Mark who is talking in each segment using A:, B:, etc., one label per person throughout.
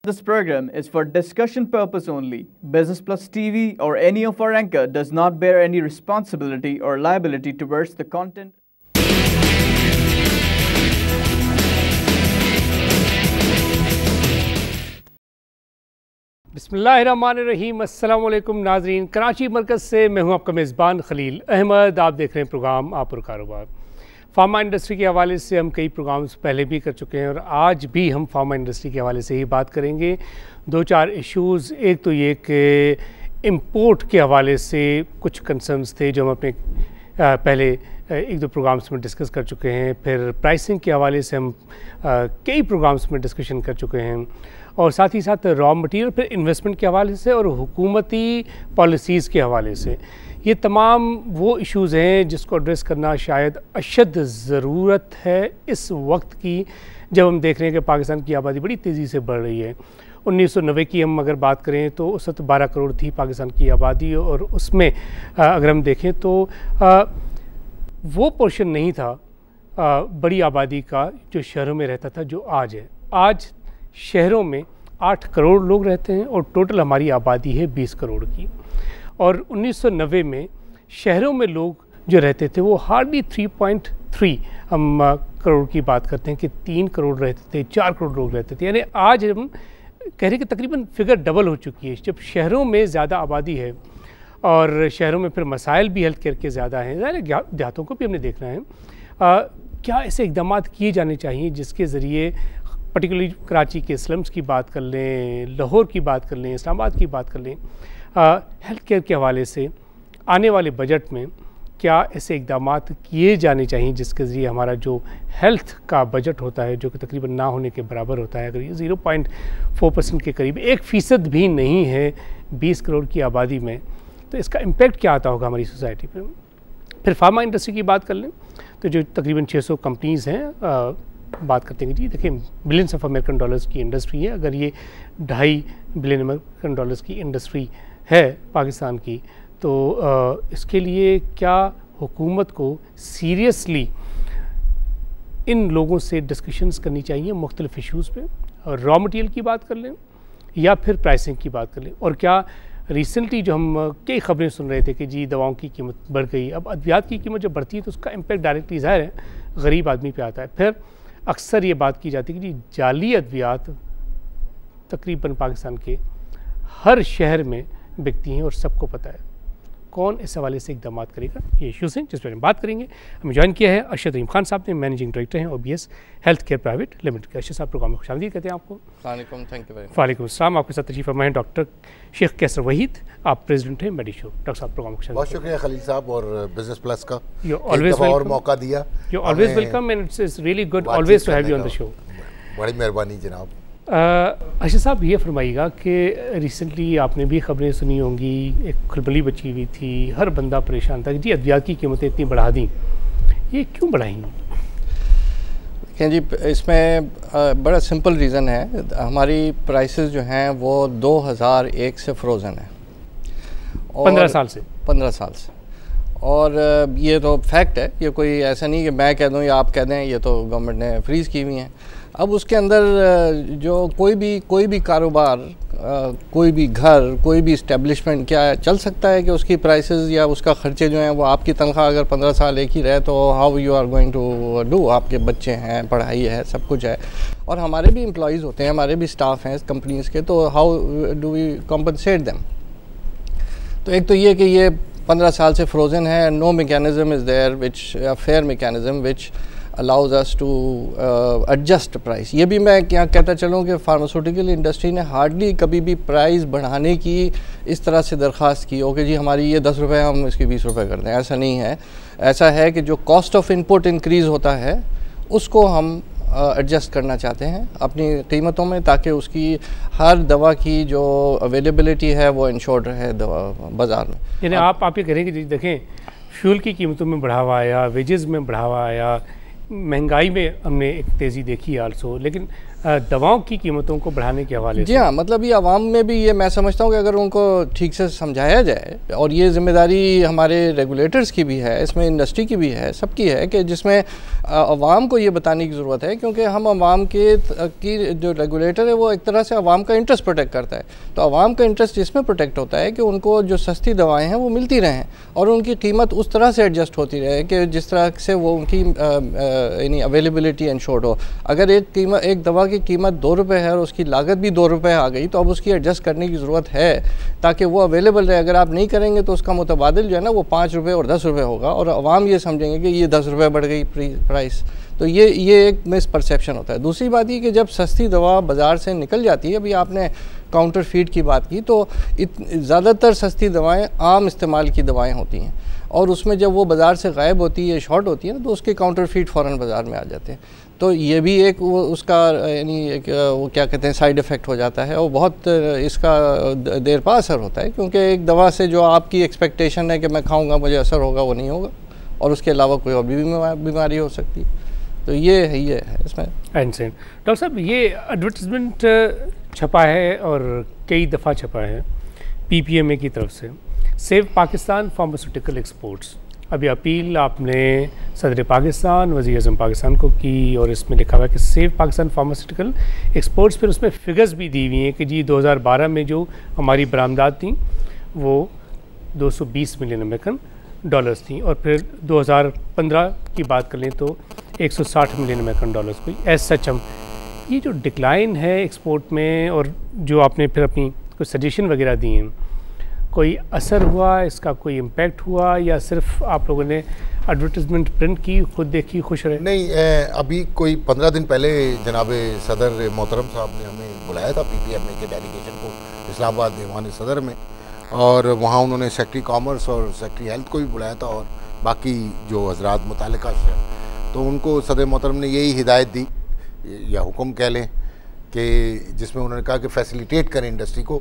A: This program is for discussion purpose only. Business Plus TV or any of our anchor does not bear any responsibility or liability towards the content.
B: बिस्मिल्लाहिर्रहमानिर्रहीम। अस्सलाम वालेकुम नाज़रीन, कराची मरकज़ से मैं हूं आपका मेज़बान खलील अहमद। आप देख रहे हैं प्रोग्राम आप और कारोबार। फार्मा इंडस्ट्री के हवाले से हम कई प्रोग्राम्स पहले भी कर चुके हैं और आज भी हम फार्मा इंडस्ट्री के हवाले से ही बात करेंगे। दो चार इश्यूज़, एक तो ये कि इम्पोर्ट के हवाले से कुछ कंसर्न्स थे जो हम अपने पहले एक दो प्रोग्राम्स में डिस्कस कर चुके हैं। फिर प्राइसिंग के हवाले से हम कई प्रोग्राम्स में डिस्कशन कर चुके हैं और साथ ही साथ रॉ मटेरियल, फिर इन्वेस्टमेंट के हवाले से और हुकूमती पॉलिसीज़ के हवाले से। ये तमाम वो इश्यूज़ हैं जिसको एड्रेस करना शायद अशद ज़रूरत है इस वक्त की, जब हम देख रहे हैं कि पाकिस्तान की आबादी बड़ी तेज़ी से बढ़ रही है। 1990 की हम अगर बात करें तो उस वक्त 12 करोड़ थी पाकिस्तान की आबादी और उसमें अगर हम देखें तो वो पोर्शन नहीं था बड़ी आबादी का जो शहरों में रहता था जो आज है। आज शहरों में 8 करोड़ लोग रहते हैं और टोटल हमारी आबादी है 20 करोड़ की। और 1990 में शहरों में लोग जो रहते थे वो हार्डली 3.3 हम करोड़ की बात करते हैं कि 3 करोड़ रहते थे, 4 करोड़ लोग रहते थे। यानी आज हम कह रहे हैं कि तकरीबन फिगर डबल हो चुकी है। जब शहरों में ज़्यादा आबादी है और शहरों में फिर मसाइल भी हेल्थ केयर के ज़्यादा हैं, देहातों को भी हमने देखना है। क्या ऐसे इक़दाम किए जाने चाहिए जिसके ज़रिए पर्टिकुलरली कराची के स्लम्स की बात कर लें, लाहौर की बात कर लें, इस्लामाबाद की बात कर लें, हेल्थ केयर के हवाले से आने वाले बजट में क्या ऐसे इक़दाम किए जाने चाहिए जिसके ज़रिए हमारा जो हेल्थ का बजट होता है जो कि तकरीबन ना होने के बराबर होता है, अगर ये 0.4% के करीब 1% भी नहीं है 20 करोड़ की आबादी में, तो इसका इम्पेक्ट क्या आता होगा हमारी सोसाइटी पर। फिर फार्मा इंडस्ट्री की बात कर लें तो जो तकरीबन 600 कंपनीज़ हैं, बात करते हैं जी देखिए बिलियंस ऑफ अमेरिकन डॉलर्स की इंडस्ट्री है। अगर ये 2.5 बिलियन अमेरिकन डॉलर्स की इंडस्ट्री है पाकिस्तान की, तो इसके लिए क्या हुकूमत को सीरियसली इन लोगों से डिस्कशंस करनी चाहिए मुख्तलिफ इश्यूज़ पे। और रॉ मटेरियल की बात कर लें या फिर प्राइसिंग की बात कर लें। और क्या रिसेंटली जो हम कई खबरें सुन रहे थे कि जी दवाओं की कीमत बढ़ गई, अब अद्वियात की कीमत जब बढ़ती है तो उसका इम्पेक्ट डायरेक्टली ज़ाहिर है गरीब आदमी पे आता है। फिर अक्सर ये बात की जाती है कि जी जाली अद्वियात तकरीबन पाकिस्तान के हर शहर में बिकती हैं और सबको पता है। कौन इस हवाले से इक़दाम करेगा, ये इश्यूज़ हैं जिस पर हम बात करेंगे। हमें ज्वाइन किया है अरशद रहीम खान साहब ने, मैनेजिंग डायरेक्टर हैं OBS health care private limited के। अरशद साहब प्रोग्राम में खुशामदीद कहते हैं आपको।
C: Thank you.
B: वालेकुम अस्सलाम। आपके साथ तशरीफ़ फरमा है डॉक्टर शेख कैसर वहीद, आप प्रेसिडेंट हैं मेडिशो। डॉक्टर साहब प्रोग्राम में खुशामदीद।
C: बहुत शुक्रिया खलील साहब और बिजनेस प्लस का
B: ऑलवेज
C: और मौका दिया।
B: You always welcome and it's really good always to have you on the show.
C: बड़ी मेहरबानी जनाब।
B: अर्शद साहब ये फरमाइएगा कि रिसेंटली आपने भी खबरें सुनी होंगी, एक खलबली बची हुई थी, हर बंदा परेशान था कि जी अद्वियात की कीमतें इतनी बढ़ा दी, ये क्यों बढ़ाई?
D: देखें जी, इसमें बड़ा सिंपल रीज़न है। हमारी प्राइसेस जो हैं वो 2001 से फ्रोज़न है,
B: 15 साल से।
D: 15 साल से। और ये तो फैक्ट है, ये कोई ऐसा नहीं कि मैं कह दूँ या आप कह दें, ये तो गवर्नमेंट ने फ्रीज़ की हुई हैं। अब उसके अंदर जो कोई भी कारोबार, कोई भी घर, कोई भी इस्टेब्लिशमेंट क्या चल सकता है कि उसकी प्राइसेस या उसका ख़र्चे जो हैं वो आपकी तनख्वाह अगर 15 साल एक ही रहे तो how you are going to do. आपके बच्चे हैं, पढ़ाई है, सब कुछ है और हमारे भी एम्प्लॉइज़ होते हैं, हमारे भी स्टाफ हैं कंपनीज़ के, तो how do we compensate them. तो एक तो ये कि ये 15 साल से फ्रोज़न है, no mechanism is there which fair mechanism which allows us to adjust price. ये भी मैं क्या कहता चलूँ कि फार्मास्यूटिकल इंडस्ट्री ने हार्डली कभी भी प्राइस बढ़ाने की इस तरह से दरख्वास्त की हो कि जी हमारी ये 10 रुपये हम इसकी 20 रुपये कर दें। ऐसा नहीं है। ऐसा है कि जो कॉस्ट ऑफ इनपुट इंक्रीज़ होता है उसको हम एडजस्ट करना चाहते हैं अपनी कीमतों में, ताकि उसकी हर दवा की जो अवेलेबिलिटी है वो इंश्योर्ड रहे दवा बाज़ार में।
B: यानी आप ये करेंगे जी देखें फ्यूल की कीमतों में बढ़ावा आया, वेजेस में बढ़ावा आया, महंगाई में हमने एक तेज़ी देखी है आल्सो, लेकिन दवाओं की कीमतों को बढ़ाने के हवाले से।
D: जी हाँ, मतलब ये आवाम में भी ये मैं समझता हूँ कि अगर उनको ठीक से समझाया जाए, और ये जिम्मेदारी हमारे रेगुलेटर्स की भी है, इसमें इंडस्ट्री की भी है, सबकी है, कि जिसमें आवाम को ये बताने की ज़रूरत है, क्योंकि हम आवाम की जो रेगुलेटर है वो एक तरह से आवाम का इंटरेस्ट प्रोटेक्ट करता है। तो आवाम का इंटरेस्ट इसमें प्रोटेक्ट होता है कि उनको जो सस्ती दवाएँ हैं वो मिलती रहें और उनकी कीमत उस तरह से एडजस्ट होती रहे कि जिस तरह से वो उनकी यानी अवेलेबिलिटी इंश्योर्ड हो। अगर एक दवा की कीमत 2 रुपये है और उसकी लागत भी 2 रुपये आ गई, तो अब उसकी एडजस्ट करने की ज़रूरत है ताकि वो अवेलेबल रहे। अगर आप नहीं करेंगे तो उसका मुतबादिल जो है ना वो 5 रुपये और 10 रुपये होगा, और आवाम ये समझेंगे कि ये 10 रुपये बढ़ गई प्राइस। तो ये एक मिसपरसेप्शन होता है। दूसरी बात ये कि जब सस्ती दवा बाज़ार से निकल जाती है, अभी आपने काउंटर फीड की बात की, तो ज़्यादातर सस्ती दवाएँ आम इस्तेमाल की दवाएँ होती हैं, और उसमें जब वो बाज़ार से गायब होती है, शॉर्ट होती है ना, तो उसके काउंटर फीड फ़ौरन बाज़ार में आ जाते हैं। तो ये भी एक वो उसका यानी एक वो क्या कहते हैं साइड इफ़ेक्ट हो जाता है, और बहुत इसका देर पा असर होता है, क्योंकि एक दवा से जो आपकी एक्सपेक्टेशन है कि मैं खाऊंगा मुझे असर होगा, वो नहीं होगा, और उसके अलावा कोई और भी बीमारी हो सकती है। तो ये है इसमें।
B: डॉक्टर साहब, ये एडवर्टिजमेंट छपा है और कई दफ़ा छपा है PPMA की तरफ से, सेव पाकिस्तान फार्मास्यूटिकल एक्सपोर्ट्स। अभी अपील आपने सदर पाकिस्तान, वज़ीर आज़म पाकिस्तान को की, और इसमें लिखा हुआ है कि सेव पाकिस्तान फार्मास्यूटिकल एक्सपोर्ट्स। फिर उसमें फिगर्स भी दी हुई हैं कि जी 2012 में जो हमारी बरामदात थी वो 220 मिलियन अमेरिकन डॉलर्स थी, और फिर 2015 की बात कर लें तो 160 मिलियन अमेरिकन डॉलर्स हुई। एज सच हम ये जो डिक्लाइन है एक्सपोर्ट में, और जो आपने फिर अपनी कुछ सजेशन वगैरह दी हैं, कोई असर हुआ इसका, कोई इम्पैक्ट हुआ, या सिर्फ आप लोगों ने एडवर्टाइजमेंट प्रिंट की, खुद देखी, खुश रहे?
C: नहीं, अभी कोई 15 दिन पहले जनाब सदर मोहतरम साहब ने हमें बुलाया था PPMA के डेलीगेशन को इस्लामाबाद दीवान सदर में, और वहाँ उन्होंने सेक्रेटरी कॉमर्स और सेक्रेटरी हेल्थ को भी बुलाया था, और बाकी जो हजरात मुतालिका से, तो उनको सदर मोहतरम ने यही हिदायत दी या हुक्म कह लें कि जिसमें उन्होंने कहा कि फैसिलिटेट करें इंडस्ट्री को,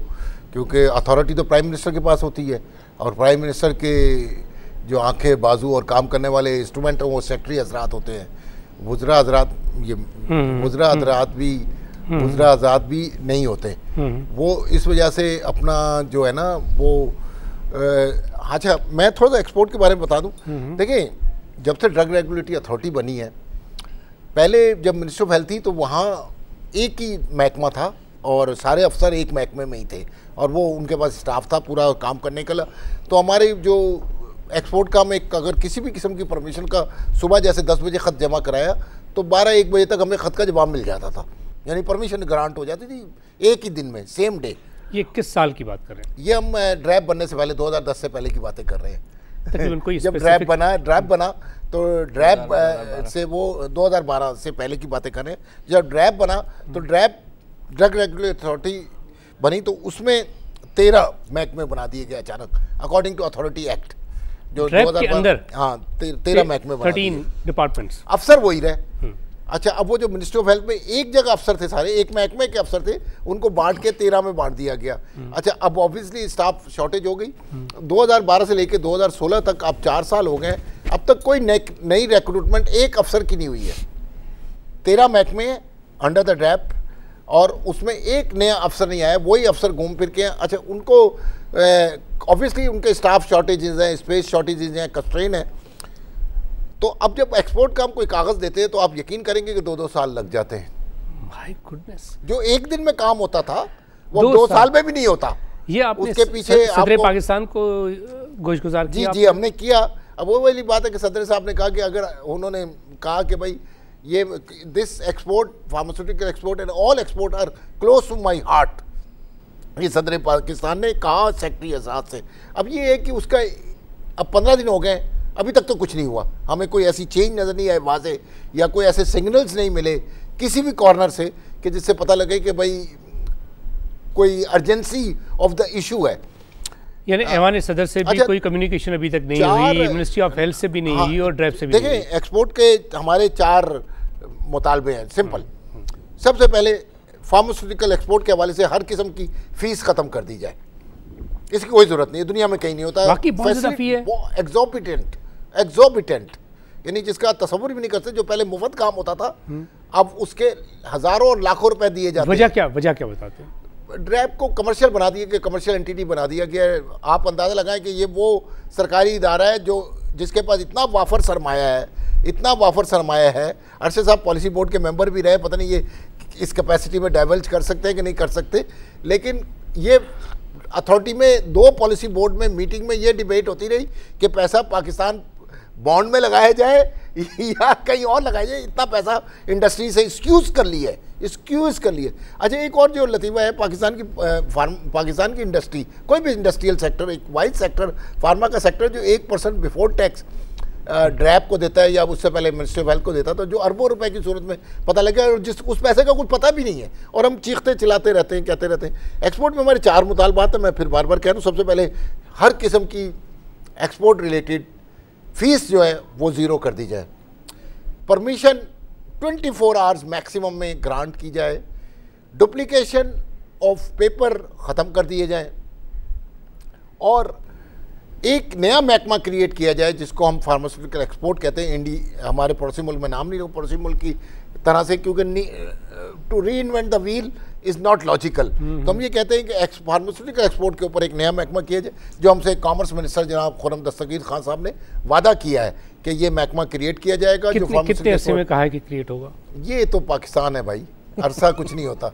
C: क्योंकि अथॉरिटी तो प्राइम मिनिस्टर के पास होती है, और प्राइम मिनिस्टर के जो आंखें बाजू और काम करने वाले इंस्ट्रूमेंट हैं वो सेक्रेटरी हजरात होते हैं। वुज़रा हजरात ये वुज़रा हजरात भी नहीं होते। वो इस वजह से अपना जो है ना वो अच्छा, मैं थोड़ा सा एक्सपोर्ट के बारे में बता दूं। देखिए, जब से ड्रग रेगुलेटरी अथॉरिटी बनी है, पहले जब मिनिस्ट्री ऑफ हेल्थ थी तो वहाँ एक ही महकमा था और सारे अफसर एक महकमे में ही थे, और वो उनके पास स्टाफ था पूरा काम करने के लिए। तो हमारे जो एक्सपोर्ट का में अगर किसी भी किस्म की परमिशन का सुबह जैसे 10 बजे ख़त जमा कराया तो 12-1 बजे तक हमें ख़त का जवाब मिल जाता था, यानी परमिशन ग्रांट हो जाती थी एक ही दिन में, सेम डे।
B: ये किस साल की बात कर रहे हैं?
C: ये हम ड्रैब बनने से पहले 2010 से पहले की बातें कर रहे हैं।
B: तकरीबन कोई
C: जब ड्रैब बना तो ड्रैब से वो 2012 से पहले की बातें कर रहे हैं। जब ड्रैब बना तो ड्रैब ड्रग रेगुलेटरी अथॉरिटी बनी, तो उसमें 13 महकमे बना दिए गए अचानक, अकॉर्डिंग टू अथॉरिटी एक्ट, जो 2012। हाँ, 13 महकमे बना
B: 13 डिपार्टमेंट्स,
C: अफसर वही रहे। अच्छा, अब वो जो मिनिस्ट्री ऑफ हेल्थ में एक जगह अफसर थे, सारे एक महकमे के अफसर थे, उनको बांट के 13 में बांट दिया गया। अच्छा, अब ऑब्वियसली स्टाफ शॉर्टेज हो गई। 2012 से लेकर 2016 तक अब 4 साल हो गए, अब तक कोई नई रिक्रूटमेंट एक अफसर की नहीं हुई है। 13 महकमे अंडर द ड्रैप, और उसमें एक नया अफसर नहीं आया, वही अफसर घूम फिर के हैं। अच्छा, उनको ऑब्वियसली उनके स्टाफ शॉर्टेजेस हैं, स्पेस शॉर्टेजेस हैं, कंस्ट्रेन है। तो अब जब एक्सपोर्ट का हम कोई कागज़ देते हैं तो आप यकीन करेंगे कि 2-2 साल लग जाते हैं।
B: माय गुडनेस,
C: जो एक दिन में काम होता था वो 2 साल में भी नहीं होता।
B: ये आपने
C: उसके पीछे
B: सदर पाकिस्तान को गोशगुजार किया?
C: जी, हमने किया। अब वो वाली बात है कि सदर साहब ने कहा कि अगर उन्होंने कहा कि भाई ये this export pharmaceutical export and all export are close to my heart, ये सदर पाकिस्तान ने कहा सेक्रेटरी आज़ाद से। अब ये है कि उसका अब 15 दिन हो गए, अभी तक तो कुछ नहीं हुआ, हमें कोई ऐसी चेंज नज़र नहीं आई वाज़े, या कोई ऐसे सिग्नल्स नहीं मिले किसी भी कॉर्नर से कि जिससे पता लगे कि भाई कोई अर्जेंसी ऑफ द इशू है।
B: यानी ऐवान सदर से भी कोई कम्युनिकेशन अभी तक नहीं हुई, मिनिस्ट्री ऑफ हेल्थ से भी नहीं हुई, और ड्रैब से भी नहीं हुई।
C: देखिए, एक्सपोर्ट के हमारे 4 मुतालबे हैं, सिंपल। सबसे पहले फार्मास्यूटिकल एक्सपोर्ट के हवाले से हर किस्म की फ़ीस ख़त्म कर दी जाए, इसकी कोई ज़रूरत नहीं है, दुनिया में कहीं नहीं होता।
B: बाकी बहुत ज़्यादा फ़ी है,
C: एग्जॉर्बिटेंट, यानी जिसका तस्वुर भी नहीं करते। जो पहले मुफ्त काम होता था, अब उसके हज़ारों और लाखों रुपए दिए जाते हैं।
B: वजह क्या बताते हैं?
C: ड्रैब को कमर्शियल बना दिया कि कमर्शियल एंटिटी बना दिया कि आप अंदाज़ा लगाएं कि ये वो सरकारी इदारा है जो जिसके पास इतना वाफर सरमाया है। अरशद साहब पॉलिसी बोर्ड के मेंबर भी रहे, पता नहीं ये इस कैपेसिटी में डाइवल्ज कर सकते हैं कि नहीं कर सकते, लेकिन ये अथॉरिटी में 2 पॉलिसी बोर्ड में मीटिंग में ये डिबेट होती रही कि पैसा पाकिस्तान बॉन्ड में लगाया जाए या कहीं और लगाया जाए। इतना पैसा इंडस्ट्री से एक्सक्यूज़ कर लिया। अच्छा, एक और जो लतीफ़ा है, पाकिस्तान की इंडस्ट्री, कोई भी इंडस्ट्रियल सेक्टर, एक वाइड सेक्टर फार्मा का सेक्टर जो 1% बिफोर टैक्स ड्रैब को देता है या उससे पहले मिनिस्ट्री ऑफ हेल्थ को देता, तो जो अरबों रुपए की सूरत में पता लगा, और उस पैसे का कुछ पता भी नहीं है, और हम चीखते चिल्लाते रहते हैं, कहते रहते हैं। एक्सपोर्ट में हमारे 4 मुतालबात हैं, मैं फिर बार बार कह रहा हूँ। सबसे पहले हर किस्म की एक्सपोर्ट रिलेटेड फीस जो है वो ज़ीरो कर दी जाए। परमिशन 24 आवर्स मैक्सिमम में ग्रांट की जाए। डुप्लीकेशन ऑफ पेपर ख़त्म कर दिए जाए, और एक नया महकमा क्रिएट किया जाए जिसको हम फार्मास्यूटिकल एक्सपोर्ट कहते हैं। हमारे पड़ोसी मुल्क में नाम नहीं लो, पड़ोसी मुल्क की तरह से, क्योंकि to reinvent the wheel is not logical. तो हम ये कहते हैं कि फार्मास्यूटिकल एक्सपोर्ट के ऊपर एक नया महकमा किया जाए, जो हमसे कॉमर्स मिनिस्टर जनाब खुर्रम दस्तगीर खान साहब ने वादा किया है कि ये महकमा क्रिएट किया जाएगा।
B: कितने अरसे में कहा है कि क्रिएट होगा?
C: ये तो पाकिस्तान है भाई, अरसा कुछ नहीं होता।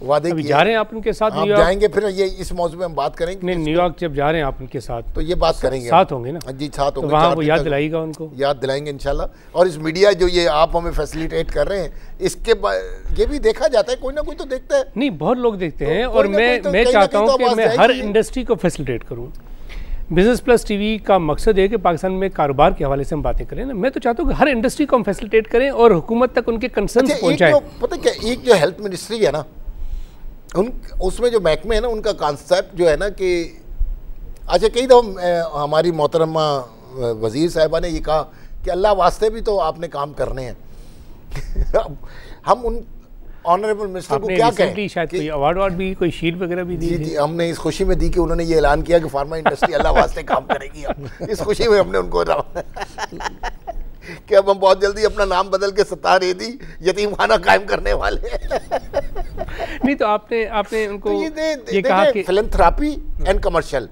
C: वादे
B: अभी जा रहे हैं आप उनके साथ?
C: आप जाएंगे, फिर ये इस मौजू में हम बात करेंगे।
B: नहीं, न्यूयॉर्क जब जा रहे हैं आप उनके साथ तो
C: ये बात करेंगे,
B: साथ होंगे ना?
C: जी, साथ होंगे।
B: वहाँ वो याद दिलाएगा, उनको
C: याद दिलाएंगे इंशाल्लाह। और इस मीडिया जो ये आप हमें फैसिलिटेट कर रहे हैं, इसके ये भी देखा जाता है, कोई ना कोई तो देखता है।
B: नहीं, बहुत लोग देखते हैं, और मैं चाहता हूँ कि मैं हर इंडस्ट्री को फैसिलिटेट करूँ। बिजनेस प्लस टीवी का मकसद है कि पाकिस्तान में कारोबार के हवाले से हम बातें करें ना। मैं तो चाहता हूँ कि हर इंडस्ट्री को हम फैसिलिटेट करें और हुकूमत तक उनके कंसर्न्स पहुँचाएं।
C: पता क्या, एक जो हेल्थ मिनिस्ट्री है ना, उसमें जो महकमे है ना, उनका कॉन्सेप्ट जो है ना कि अच्छा, कई दफ़ा हमारी मोहतरमा वज़ीर साहिबा ने ये कहा कि अल्लाह वास्ते भी तो आपने काम करने हैं। हम उन ऑनरेबल मिनिस्टर को क्या कहें?
B: शायद कोई अवार्ड भी, कोई शील्ड वगैरह भी दी?
C: जी, हमने इस खुशी में दी कि उन्होंने ये ऐलान किया कि फार्मा इंडस्ट्री अल्लाह वास्ते काम करेगी। इस खुशी में हमने उनको कि अब हम बहुत जल्दी अपना नाम बदल के सत्तार दी यतीमखाना कायम करने वाले
B: नहीं, तो आपने उनको
C: ये कहा कि philanthropy and commercial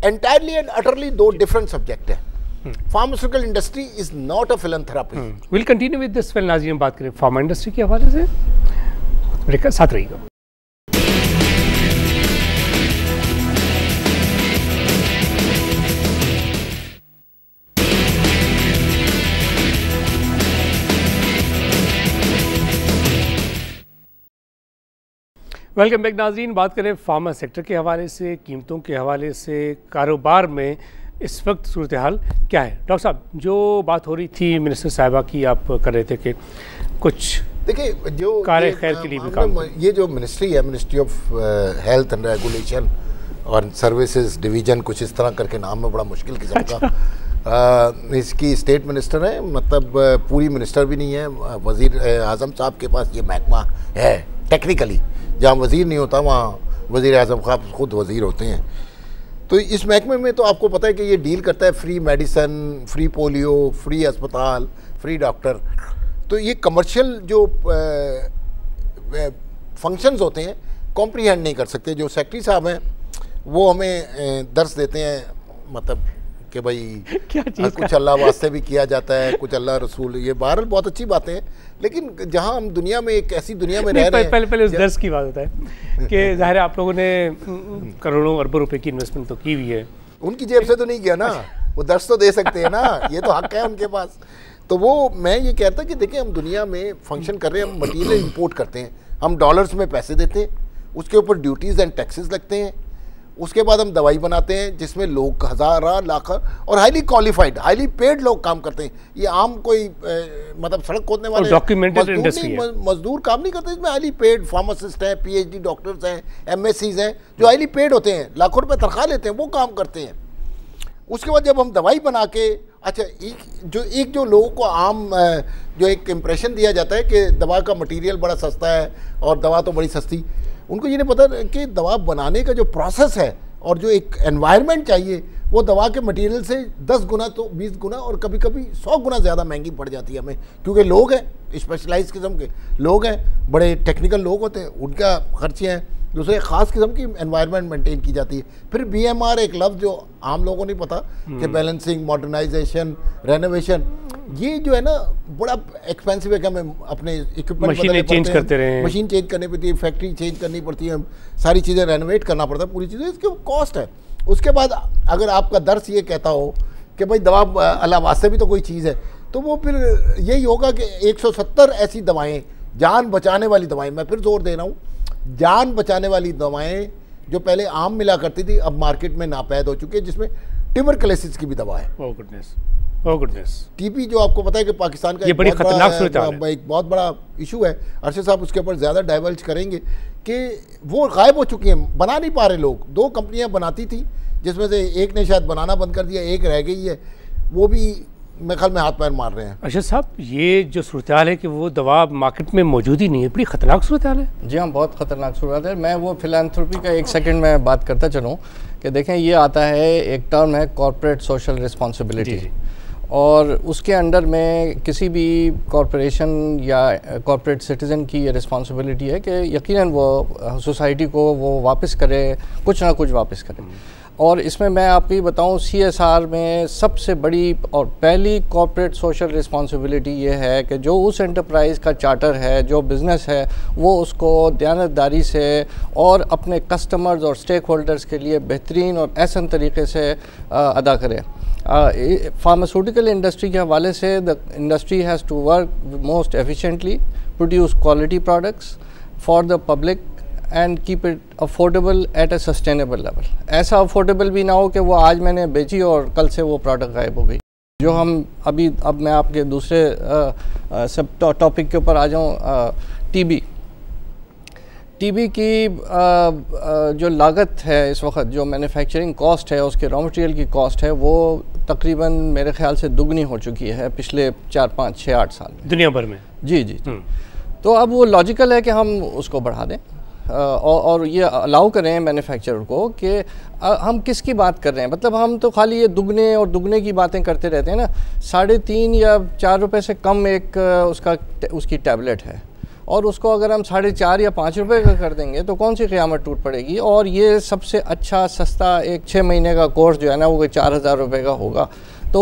C: entirely and utterly 2 different subject है। Pharmaceutical industry is not a philanthropy.
B: Will continue with this. नाज़रीन, बात करें फार्मा इंडस्ट्री के हवाले से, साथ रहिएगा। वेलकम बैक नाज़रीन। बात करें फार्मा सेक्टर के हवाले से, कीमतों के हवाले से, कारोबार में इस वक्त सूरत हाल क्या है? डॉक्टर साहब, जो बात हो रही थी मिनिस्टर साहिबा की, आप कर रहे थे कि कुछ
C: देखिए जो
B: कार्य खैर के लिए भी काम,
C: ये जो मिनिस्ट्री है, ministry of health and regulation और सर्विसेज डिवीज़न, कुछ इस तरह करके नाम में बड़ा मुश्किल किस्म का। इसकी स्टेट मिनिस्टर है, मतलब पूरी मिनिस्टर भी नहीं है। वज़ीर आज़म साहब के पास ये महकमा है टेक्निकली। जहाँ वज़ीर नहीं होता वहाँ वज़ीर आज़म साहब खुद वज़ीर होते हैं। तो इस महकमे में तो आपको पता है कि ये डील करता है free medicine, free polio, free अस्पताल, फ्री डॉक्टर। तो ये कमर्शियल जो फंक्शंस होते हैं कॉम्प्रीहेंड नहीं कर सकते। जो सेक्रेटरी साहब हैं वो हमें दर्स देते हैं, मतलब कि भाई
B: क्या चीज़
C: कुछ अल्लाह वास्ते भी किया जाता है, कुछ अल्लाह रसूल, ये बहरहाल बहुत अच्छी बातें हैं। लेकिन जहाँ हम दुनिया में एक ऐसी दुनिया में रह रहे हैं,
B: पहले उस दर्स की बात होता है कि ज़ाहिर है आप लोगों ने करोड़ों अरबों रुपए की इन्वेस्टमेंट तो की हुई है,
C: उनकी जेब से तो नहीं किया ना, वो दर्स तो दे सकते हैं ना, ये तो हक है उनके पास। तो वो मैं ये कहता कि देखिए हम दुनिया में फंक्शन कर रहे हैं, हम मटीरियल इंपोर्ट करते हैं, हम डॉलर्स में पैसे देते हैं, उसके ऊपर ड्यूटीज़ एंड टैक्सेस लगते हैं, उसके बाद हम दवाई बनाते हैं जिसमें लोग हज़ार लाख और हाईली क्वालिफाइड, हाईली पेड लोग काम करते हैं। ये आम कोई मतलब सड़क खोदने वाले मजदूर काम नहीं करते, इसमें हाईली पेड फार्मासिस्ट हैं, PhD डॉक्टर्स हैं, MSCs हैं, जो हाईली पेड होते हैं, लाखों रुपए तनख्वाह लेते हैं, वो काम करते हैं। उसके बाद जब हम दवाई बना के, अच्छा एक जो लोगों को आम जो एक इम्प्रेशन दिया जाता है कि दवा का मटेरियल बड़ा सस्ता है और दवा तो बड़ी सस्ती, उनको ये नहीं पता कि दवा बनाने का जो प्रोसेस है और जो एक एनवायरनमेंट चाहिए वो दवा के मटेरियल से 10 गुना तो 20 गुना और कभी कभी 100 गुना ज़्यादा महंगी पड़ जाती है हमें, क्योंकि लोग हैं स्पेशलाइज किस्म के लोग हैं, बड़े टेक्निकल लोग होते हैं, उनका खर्चे हैं। दूसरे ख़ास किस्म की एनवायरनमेंट मेंटेन की जाती है। फिर BMR एक लफ्ज़ जो आम लोगों को नहीं पता कि बैलेंसिंग, मॉडर्नाइजेशन, रेनोवेशन, ये जो है ना बड़ा एक्सपेंसिव है कि हमें अपने इक्विपमेंट
B: चेंज करते रहे,
C: मशीन चेंज करनी पड़ती है, फैक्ट्री चेंज करनी पड़ती है, सारी चीज़ें रेनोवेट करना पड़ता है, पूरी चीज़ें, इसके कॉस्ट है। उसके बाद अगर आपका दर्स ये कहता हो कि भाई दवा अल्लाह वास्ते भी तो कोई चीज़ है, तो वो फिर यही होगा कि 170 ऐसी दवाएँ, जान बचाने वाली दवाएँ, मैं फिर जोर दे रहा हूँ, जान बचाने वाली दवाएं जो पहले आम मिला करती थी अब मार्केट में नापैद हो चुकी है, जिसमें ट्यूबरकुलोसिस की भी दवा है।
B: ओह गुडनेस।
C: टीबी जो आपको पता है कि पाकिस्तान का
B: ये बड़ी खतरनाक सूरत है,
C: एक बहुत बड़ा इशू है। अरशद साहब उसके ऊपर ज़्यादा डाइवर्ज करेंगे कि वो गायब हो चुकी हैं, बना नहीं पा रहे लोग। 2 कंपनियां बनाती थी जिसमें से एक ने शायद बनाना बंद कर दिया, एक रह गई है, वो भी मेरे ख्याल में हाथ पैर मार रहे हैं।
B: अच्छा साहब, ये जो सूरत हाल है कि वो दवा मार्केट में मौजूद ही नहीं है, बड़ी ख़तरनाक सूरत हाल है।
D: जी हाँ, बहुत ख़तरनाक सूरत है। मैं वो फिलांथ्रोपी का एक सेकंड में बात करता चलूँ कि देखें, ये आता है, एक टर्म है कॉर्पोरेट सोशल रिस्पॉन्सिबिलिटी, और उसके अंडर में किसी भी कॉरपोरेशन या कॉर्पोरेट सिटीज़न की ये रिस्पॉन्सिबिलिटी है कि यकीनन वो सोसाइटी को वो वापस करे, कुछ ना कुछ वापस करे। और इसमें मैं आपको ये बताऊँ, CSR में सबसे बड़ी और पहली कॉर्पोरेट सोशल रिस्पॉन्सिबिलिटी ये है कि जो उस एंटरप्राइज़ का चार्टर है, जो बिज़नेस है, वो उसको दयानतदारी से और अपने कस्टमर्स और स्टेक होल्डर्स के लिए बेहतरीन और एहसन तरीके से अदा करे। फार्मास्यूटिकल इंडस्ट्री के हवाले से the industry has to work most efficiently, produce quality products for the public and keep it affordable at a sustainable level. ऐसा अफोर्डेबल भी ना हो कि वो आज मैंने बेची और कल से वो प्रोडक्ट गायब हो गई। जो हम अब मैं आपके दूसरे सब टॉपिक के ऊपर आ जाऊँ, टीबी की जो लागत है इस वक्त, जो मैन्युफैक्चरिंग कॉस्ट है, उसके रॉ मटेरियल की कॉस्ट है, वो तकरीबन मेरे ख्याल से दुगनी हो चुकी है पिछले 4, 5, 6, 8 साल में
B: दुनिया भर में।
D: जी। तो अब वो लॉजिकल है कि हम उसको बढ़ा दें और ये अलाउ करें मैन्युफैक्चरर को कि हम किसकी बात कर रहे हैं। मतलब हम तो खाली ये दुगने और दुगने की बातें करते रहते हैं ना। 3.5 या 4 रुपए से कम एक उसकी टैबलेट है, और उसको अगर हम 4.5 या 5 रुपए का कर देंगे तो कौन सी क़यामत टूट पड़ेगी। और ये सबसे अच्छा सस्ता एक 6 महीने का कोर्स जो है ना, वो 4,000 रुपये का होगा। तो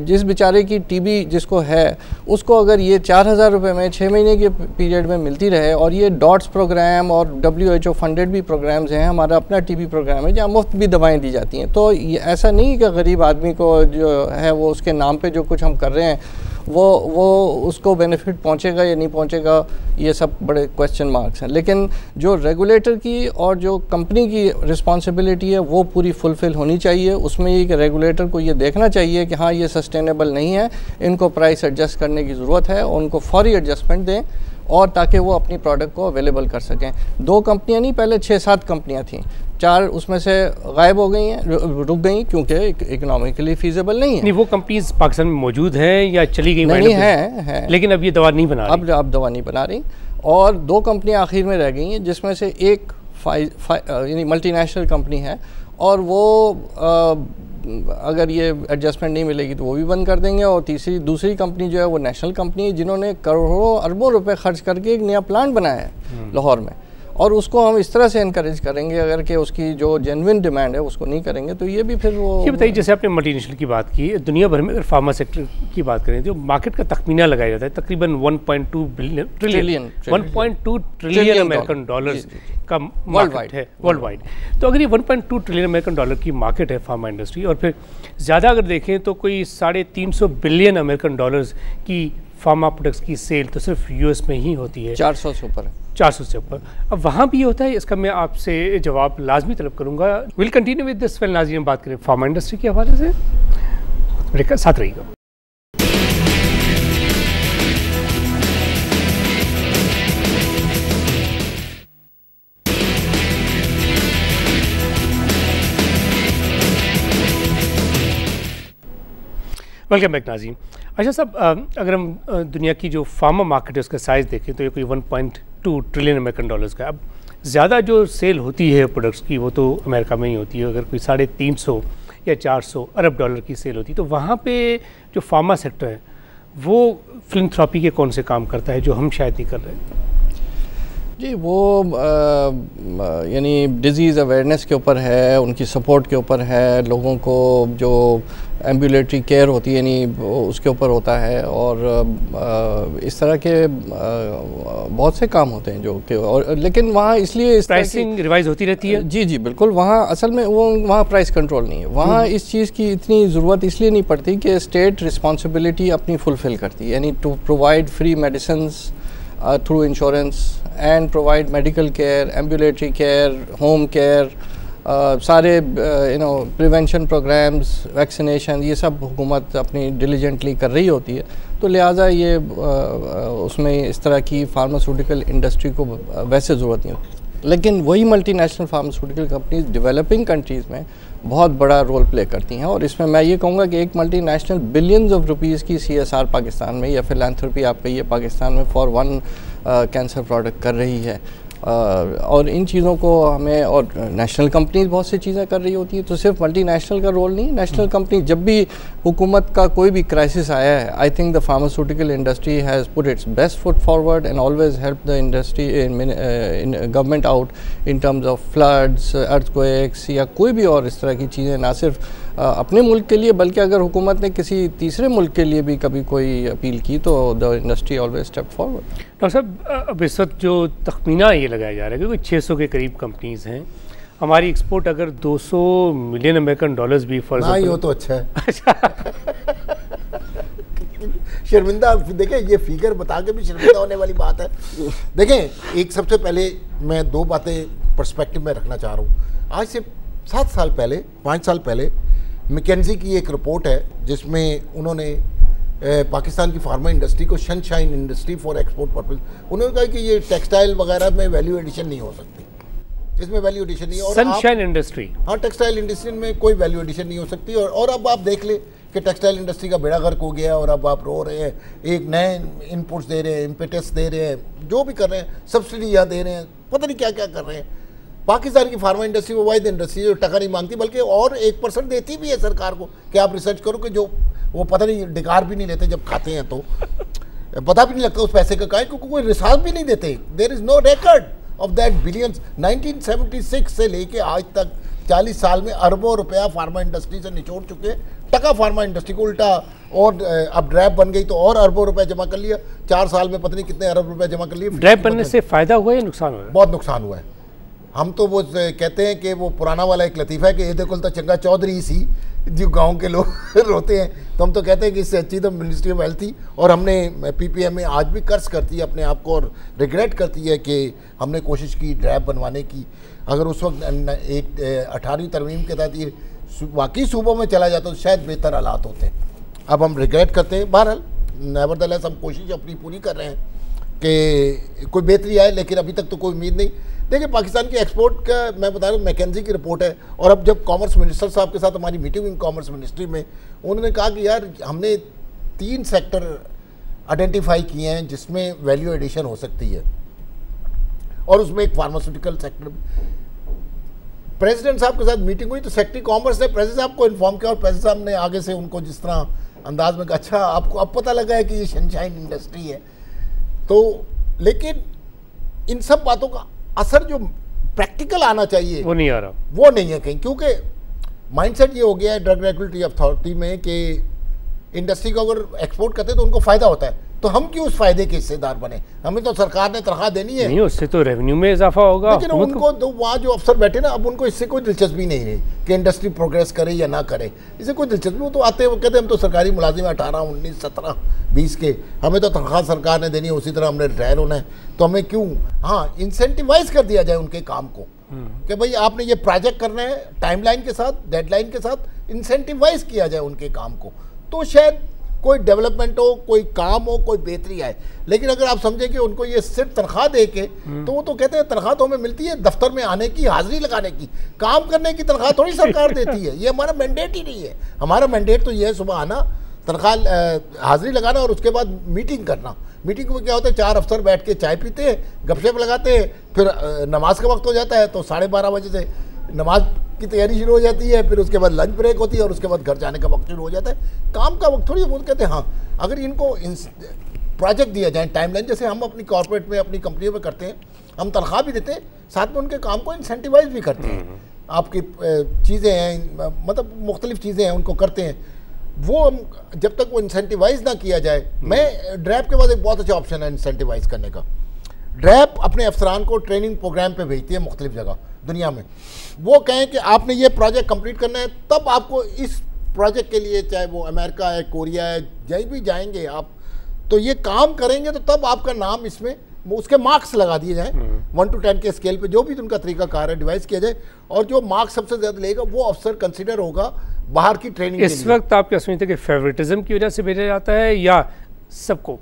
D: जिस बेचारे की टीबी जिसको है, उसको अगर ये 4,000 रुपये में 6 महीने के पीरियड में मिलती रहे, और ये डॉट्स प्रोग्राम और WHO फंडेड भी प्रोग्राम्स हैं, हमारा अपना टीबी प्रोग्राम है जहाँ मुफ्त भी दवाएं दी जाती हैं। तो ये ऐसा नहीं कि गरीब आदमी को जो है वो उसके नाम पे जो कुछ हम कर रहे हैं वो उसको बेनिफिट पहुंचेगा या नहीं पहुंचेगा, ये सब बड़े क्वेश्चन मार्क्स हैं। लेकिन जो रेगुलेटर की और जो कंपनी की रिस्पॉन्सिबिलिटी है वो पूरी फुलफ़िल होनी चाहिए। उसमें ये कि रेगुलेटर को ये देखना चाहिए कि हाँ, ये सस्टेनेबल नहीं है, इनको प्राइस एडजस्ट करने की ज़रूरत है, उनको फौरी एडजस्टमेंट दें, और ताकि वो अपनी प्रोडक्ट को अवेलेबल कर सकें। 2 कंपनियाँ नहीं, पहले 6-7 कंपनियाँ थीं, 4 उसमें से गायब हो गई हैं, रुक गई, क्योंकि इकोनॉमिकली फीजिबल नहीं है।
B: नहीं, वो कंपनीज पाकिस्तान में मौजूद हैं या चली गई?
D: नहीं है,
B: लेकिन अब ये दवा नहीं बना रही।
D: अब दवा नहीं बना रही, और 2 कंपनियां आखिर में रह गई हैं, जिसमें से एक यानी मल्टीनेशनल कंपनी है, और वो अगर ये एडजस्टमेंट नहीं मिलेगी तो वो भी बंद कर देंगे। और दूसरी कंपनी जो है वो नेशनल कंपनी है, जिन्होंने करोड़ों अरबों रुपए खर्च करके एक नया प्लांट बनाया है लाहौर में, और उसको हम इस तरह से इनकरेज करेंगे। अगर कि उसकी जो जेन्युइन डिमांड है उसको नहीं करेंगे तो ये भी फिर वो।
B: ये बताइए, जैसे आपने मल्टीनेशनल की बात की, दुनिया भर में अगर फार्मा सेक्टर की बात करें तो मार्केट का तखमीना लगाया जाता है तकरीबन 1.2 ट्रिलियन अमेरिकन डॉलर्स का मार्केट है वर्ल्ड वाइड। तो अगर ये 1.2 ट्रिलियन अमेरिकन डॉलर की मार्केट है फार्मा इंडस्ट्री, और फिर ज़्यादा अगर देखें तो कोई 350 बिलियन अमेरिकन डॉलर्स की फार्मा प्रोडक्ट्स की सेल तो सिर्फ US में ही होती है।
D: 400 से ऊपर है,
B: 400 से ऊपर। अब वहाँ भी होता है, इसका मैं आपसे जवाब लाजमी तलब करूँगा। Will continue with this well नाज़रीन, बात करें फार्मा इंडस्ट्री के हवाले से, ब्रेक साथ रहिएगा। वेलकम बैक नाज़रीन। अच्छा साहब, अगर हम दुनिया की जो फार्मा मार्केट है उसका साइज़ देखें तो ये कोई 1.2 ट्रिलियन अमेरिकन डॉलर्स का। अब ज़्यादा जो सेल होती है प्रोडक्ट्स की वो तो अमेरिका में ही होती है। अगर कोई 350 या 400 अरब डॉलर की सेल होती है तो वहाँ पे जो फार्मा सेक्टर है वो फिलैंथ्रोपी के कौन से काम करता है जो हम शायद नहीं कर रहे?
D: जी वो यानी डिज़ीज़ अवेयरनेस के ऊपर है, उनकी सपोर्ट के ऊपर है, लोगों को जो एम्बुलेटरी केयर होती है यानी उसके ऊपर होता है, और इस तरह के बहुत से काम होते हैं जो कि, और लेकिन वहाँ इसलिए
B: प्राइसिंग रिवाइज होती रहती है।
D: जी बिल्कुल, वहाँ असल में वो वहाँ प्राइस कंट्रोल नहीं है, वहाँ इस चीज़ की इतनी ज़रूरत इसलिए नहीं पड़ती कि स्टेट रिस्पॉन्सिबिलिटी अपनी फुलफ़िल करती है, यानी to provide free medicines through insurance and provide medical care, ambulatory care, home care, सारे प्रिवेंशन प्रोग्राम्स, वैक्सीनेशन, ये सब हुकूमत अपनी डिलीजेंटली कर रही होती है। तो लिहाजा ये उसमें इस तरह की फार्मास्यूटिकल इंडस्ट्री को वैसे ज़रूरत नहीं होती, लेकिन वही multinational pharmaceutical companies developing countries में बहुत बड़ा रोल प्ले करती हैं। और इसमें मैं ये कहूँगा कि एक मल्टीनेशनल बिलियंस ऑफ रुपीज़ की CSR पाकिस्तान में या फिलैंथ्रोपी आप कहिए पाकिस्तान में फॉर वन कैंसर प्रोडक्ट कर रही है, और इन चीज़ों को हमें, और नेशनल कंपनीज बहुत सी चीज़ें कर रही होती है, तो सिर्फ मल्टीनेशनल का रोल नहीं, नेशनल कंपनी जब भी हुकूमत का कोई भी क्राइसिस आया है, I think the pharmaceutical industry has put it's best foot forward and always help the industry in government out in terms of floods, earthquakes या कोई भी और इस तरह की चीज़ें, ना सिर्फ अपने मुल्क के लिए बल्कि अगर हुकूमत ने किसी तीसरे मुल्क के लिए भी कभी कोई अपील की तो the industry always step forward.
B: Doctor साहब, अब इस वक्त जो तखमीना ये लगाया जा रहा है कि 600 के करीब कंपनीज हैं, हमारी एक्सपोर्ट अगर 200 मिलियन अमेरिकन डॉलर्स भी फर्ज
C: हो तो अच्छा है। शर्मिंदा, देखें ये फिगर बता के भी शर्मिंदा होने वाली बात है। देखें, एक सबसे पहले मैं दो बातें पर्सपेक्टिव में रखना चाह रहा हूँ। आज से 7 साल पहले, 5 साल पहले मैकेंजी की एक रिपोर्ट है जिसमें उन्होंने पाकिस्तान की फार्मा इंडस्ट्री को sunshine industry for export purpose, उन्होंने कहा कि ये टेक्सटाइल वगैरह में वैल्यू एडिशन नहीं हो सकती, इसमें वैल्यू एडिशन नहीं, और
B: सनशाइन इंडस्ट्री,
C: हाँ, टेक्सटाइल इंडस्ट्री में कोई वैल्यू एडिशन नहीं हो सकती। और अब आप देख ले कि टेक्सटाइल इंडस्ट्री का बेड़ा गर्क हो गया, और अब आप रो रहे हैं, एक नए इनपुट्स दे रहे हैं, इम्पेटस दे रहे हैं, जो भी कर रहे हैं, सब्सिडियाँ दे रहे हैं, पता नहीं क्या क्या कर रहे हैं। पाकिस्तान की फार्मा इंडस्ट्री वो वाहिद इंडस्ट्री जो टका नहीं मांगती, बल्कि और 1% देती भी है सरकार को कि आप रिसर्च करो, कि जो वो पता नहीं डिकार भी नहीं लेते जब खाते हैं, तो पता भी नहीं लगता उस पैसे का कहाँ, क्योंकि कोई रिसार्च भी नहीं देते। There is no record of that billions. 1976 से लेके आज तक 40 साल में अरबों रुपया फार्मा इंडस्ट्री से निचोड़ चुके हैं। टका फार्मा इंडस्ट्री को उल्टा, और अब ड्रैप बन गई तो और अरबों रुपए जमा कर लिया, 4 साल में पता नहीं कितने अरब रुपए जमा कर लिए।
B: ड्रैप बनने से फ़ायदा हुआ या नुकसान हुआ?
C: बहुत नुकसान हुआ है। हम तो वो कहते हैं कि वो पुराना वाला एक लतीफ़ा है कि ये देखो तो चंगा चौधरी सी, जो गांव के लोग रोते हैं, तो हम तो कहते हैं कि इससे अच्छी तो मिनिस्ट्री ऑफ हेल्थ थी। और हमने PPM में आज भी कर्ज करती है अपने आप को, और रिग्रेट करती है कि हमने कोशिश की ड्रैप बनवाने की। अगर उस वक्त 18वीं तरमीम के तहत ये वाकई सूबों में चला जाता तो शायद बेहतर हालात होते हैं। अब हम रिग्रेट करते हैं। बहरहाल नेवरदलेस हम कोशिश अपनी पूरी कर रहे हैं कि कोई बेहतरी आए, लेकिन अभी तक तो कोई उम्मीद नहीं। देखिए, पाकिस्तान की एक्सपोर्ट का मैं बता रहा हूँ, मैकेंजी की रिपोर्ट है, और अब जब कॉमर्स मिनिस्टर साहब के साथ हमारी मीटिंग हुई कॉमर्स मिनिस्ट्री में, उन्होंने कहा कि यार हमने 3 सेक्टर आइडेंटिफाई किए हैं जिसमें वैल्यू एडिशन हो सकती है, और उसमें एक फार्मास्यूटिकल सेक्टर। प्रेसिडेंट साहब के साथ मीटिंग हुई तो सेक्रेटरी कॉमर्स ने प्रेसिडेंट साहब को इन्फॉर्म किया, और प्रेसिडेंट साहब ने आगे से उनको जिस तरह अंदाज में कहा, अच्छा आपको अब पता लगा है कि ये सनशाइन इंडस्ट्री है। तो लेकिन इन सब बातों का असर जो प्रैक्टिकल आना चाहिए
B: वो नहीं आ रहा,
C: वो नहीं है कहीं, क्योंकि माइंडसेट ये हो गया है ड्रग रेगुलेटरी अथॉरिटी में कि इंडस्ट्री को अगर एक्सपोर्ट करते तो उनको फ़ायदा होता है, तो हम क्यों उस फायदे के हिस्सेदार बने? हमें तो सरकार ने तनख्वाह देनी है,
B: नहीं उससे तो रेवेन्यू में इजाफा होगा।
C: लेकिन उनको तो वहाँ जो अफसर बैठे ना, अब उनको इससे कोई दिलचस्पी नहीं है कि इंडस्ट्री प्रोग्रेस करे या ना करे, इससे कोई दिलचस्पी। वो तो आते हैं, वो कहते हैं हम तो सरकारी मुलाजिम 18, 19, 17, 20 के, हमें तो तनख्वाह सरकार ने देनी है, उसी तरह हमने रिटायर होना है, तो हमें क्यों? हाँ, इंसेंटिवाइज कर दिया जाए उनके काम को कि भाई आपने ये प्रोजेक्ट करना है, टाइमलाइन के साथ, डेडलाइन के साथ इंसेंटिवाइज किया जाए उनके काम को, तो शायद कोई डेवलपमेंट हो, कोई काम हो, कोई बेहतरी आए। लेकिन अगर आप समझें कि उनको ये सिर्फ तनख्वाह दे के, तो वो तो कहते हैं तनख्वाह तो हमें मिलती है दफ्तर में आने की, हाजिरी लगाने की, काम करने की तनख्वाह थोड़ी सरकार देती है, ये हमारा मैंडेट ही नहीं है। हमारा मैंडेट तो ये है सुबह आना, तनख्वाह हाजिरी लगाना, और उसके बाद मीटिंग करना। मीटिंग में क्या होता है, 4 अफसर बैठ के चाय पीते हैं, गपशप लगाते हैं, फिर नमाज का वक्त हो जाता है तो 12:30 बजे से नमाज की तैयारी शुरू हो जाती है, फिर उसके बाद लंच ब्रेक होती है, और उसके बाद घर जाने का वक्त शुरू हो जाता है। काम का वक्त थोड़ी, वो कहते हैं हाँ अगर इनको प्रोजेक्ट दिया जाए टाइमलाइन, जैसे हम अपनी कॉर्पोरेट में अपनी कंपनियों में करते हैं, हम तनख्वाह भी देते हैं, साथ में उनके काम को इंसेंटिवाइज भी करते हैं। आपकी चीज़ें हैं, मतलब मुख्तलिफ चीज़ें हैं, उनको करते हैं। वो हम जब तक वो इंसेंटिवाइज ना किया जाए, मैं ड्रैप के बाद एक बहुत अच्छा ऑप्शन है इंसेंटिवाइज करने का। ड्रैप अपने अफसरान को ट्रेनिंग प्रोग्राम पे भेजती है मुख्तलिफ जगह दुनिया में। वो कहें कि आपने ये प्रोजेक्ट कंप्लीट करना है, तब आपको इस प्रोजेक्ट के लिए, चाहे वो अमेरिका है, कोरिया है, जहीं भी जाएंगे आप, तो ये काम करेंगे तो तब आपका नाम इसमें, उसके मार्क्स लगा दिए जाएं 1 to 10 के स्केल पे, जो भी उनका तरीका कार है डिवाइस किया जाए, और जो मार्क्स सबसे ज़्यादा लेगा वो अफसर कंसिडर होगा बाहर की ट्रेनिंग।
B: इस वक्त आप क्या समझते हैं कि फेवरेटिज्म की वजह से भेजा जाता है या सबको?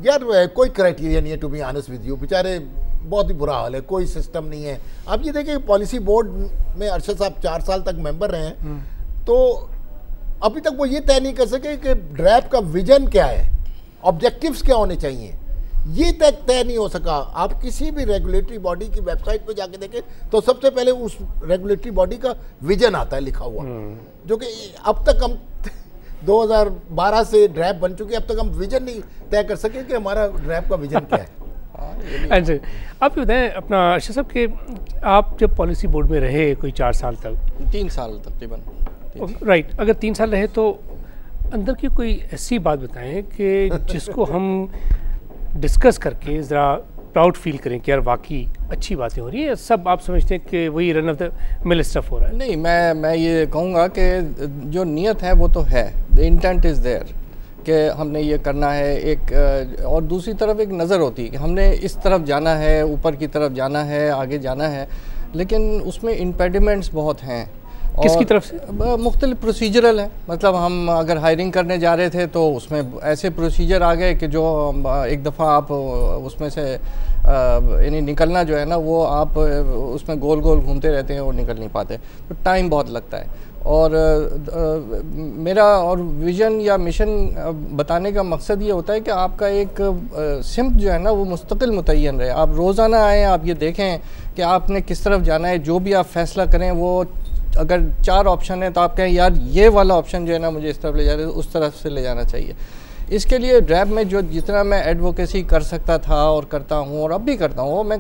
C: यार कोई क्राइटेरिया नहीं है, to be honest with you. बेचारे बहुत ही बुरा हाल है, कोई सिस्टम नहीं है। आप ये देखिए पॉलिसी बोर्ड में अरशद साहब 4 साल तक मेंबर रहे हैं, तो अभी तक वो ये तय नहीं कर सके कि ड्रैप का विजन क्या है, ऑब्जेक्टिव्स क्या होने चाहिए, ये तय नहीं हो सका। आप किसी भी रेगुलेटरी बॉडी की वेबसाइट पे जाके देखें तो सबसे पहले उस रेगुलेटरी बॉडी का विजन आता है लिखा हुआ, जो कि अब तक हम 2012 से ड्रैप बन चुके, अब तक हम विजन नहीं तय कर सके कि हमारा ड्रैप का विजन क्या है।
B: अच्छा, आप बताएं अपना अरशद साहब कि आप जब पॉलिसी बोर्ड में रहे कोई 4 साल तक,
D: 3 साल तकरीबन,
B: राइट, अगर 3 साल रहे तो अंदर की कोई ऐसी बात बताएं कि जिसको हम डिस्कस करके ज़रा प्राउड फील करें कि यार वाकई अच्छी बातें हो रही है, सब आप समझते हैं कि वही run of the mill stuff हो रहा है?
D: नहीं, मैं ये कहूँगा कि जो नीयत है वो तो है, द इंटेंट इज़ देयर कि हमने ये करना है, एक और दूसरी तरफ एक नज़र होती है कि हमने इस तरफ जाना है, ऊपर की तरफ जाना है, आगे जाना है, लेकिन उसमें इम्पेडिमेंट्स बहुत हैं।
B: किसकी तरफ से?
D: मुख्तलिफ प्रोसीजरल है। मतलब हम अगर हायरिंग करने जा रहे थे तो उसमें ऐसे प्रोसीजर आ गए कि जो एक दफ़ा आप उसमें से यानी निकलना जो है ना, वो आप उसमें गोल गोल घूमते रहते हैं और निकल नहीं पाते, तो टाइम बहुत लगता है। और मेरा और विज़न या मिशन बताने का मकसद ये होता है कि आपका एक सिम्त जो है ना वो मुस्तकिल मुतय्यन रहे। आप रोज़ाना आएँ, आप ये देखें कि आपने किस तरफ जाना है, जो भी आप फ़ैसला करें वो अगर 4 ऑप्शन है तो आप कहें यार ये वाला ऑप्शन जो है ना मुझे इस तरफ ले जा रहा है, उस तरफ से ले जाना चाहिए। इसके लिए ड्रैप में जो जितना मैं एडवोकेसी कर सकता था और करता हूँ और अब भी करता हूँ, मैं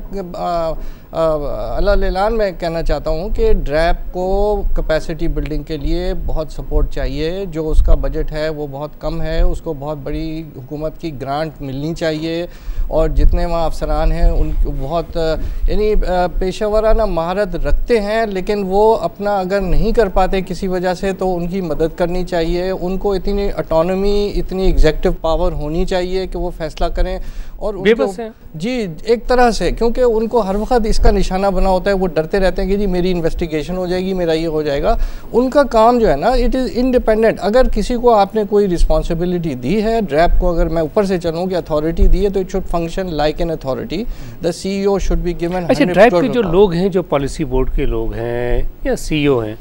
D: अल्लाह में कहना चाहता हूँ कि ड्रैप को कैपेसिटी बिल्डिंग के लिए बहुत सपोर्ट चाहिए। जो उसका बजट है वो बहुत कम है, उसको बहुत बड़ी हुकूमत की ग्रांट मिलनी चाहिए, और जितने वहाँ अफसरान हैं उनको बहुत यानी पेशेवराना महारत रखते हैं, लेकिन वो अपना अगर नहीं कर पाते किसी वजह से तो उनकी मदद करनी चाहिए। उनको इतनी ऑटोनॉमी, इतनी एग्जेक्टिव पावर होनी चाहिए कि वो फैसला करें। और
B: बेबस है
D: जी एक तरह से, क्योंकि उनको हर वक्त इसका निशाना बना होता है, वो डरते रहते हैं कि जी मेरी इन्वेस्टिगेशन हो जाएगी, मेरा ये हो जाएगा। उनका काम जो है ना इट इज़ इंडिपेंडेंट। अगर किसी को आपने कोई रिस्पॉन्सिबिलिटी दी है, ड्रैप को अगर मैं ऊपर से चलूँ कि अथॉरिटी दी है, तो it should function like an authority. The CEO should be given.
B: अच्छा, ड्रैप के जो लोग हैं, जो पॉलिसी बोर्ड के लोग हैं या CEO हैं,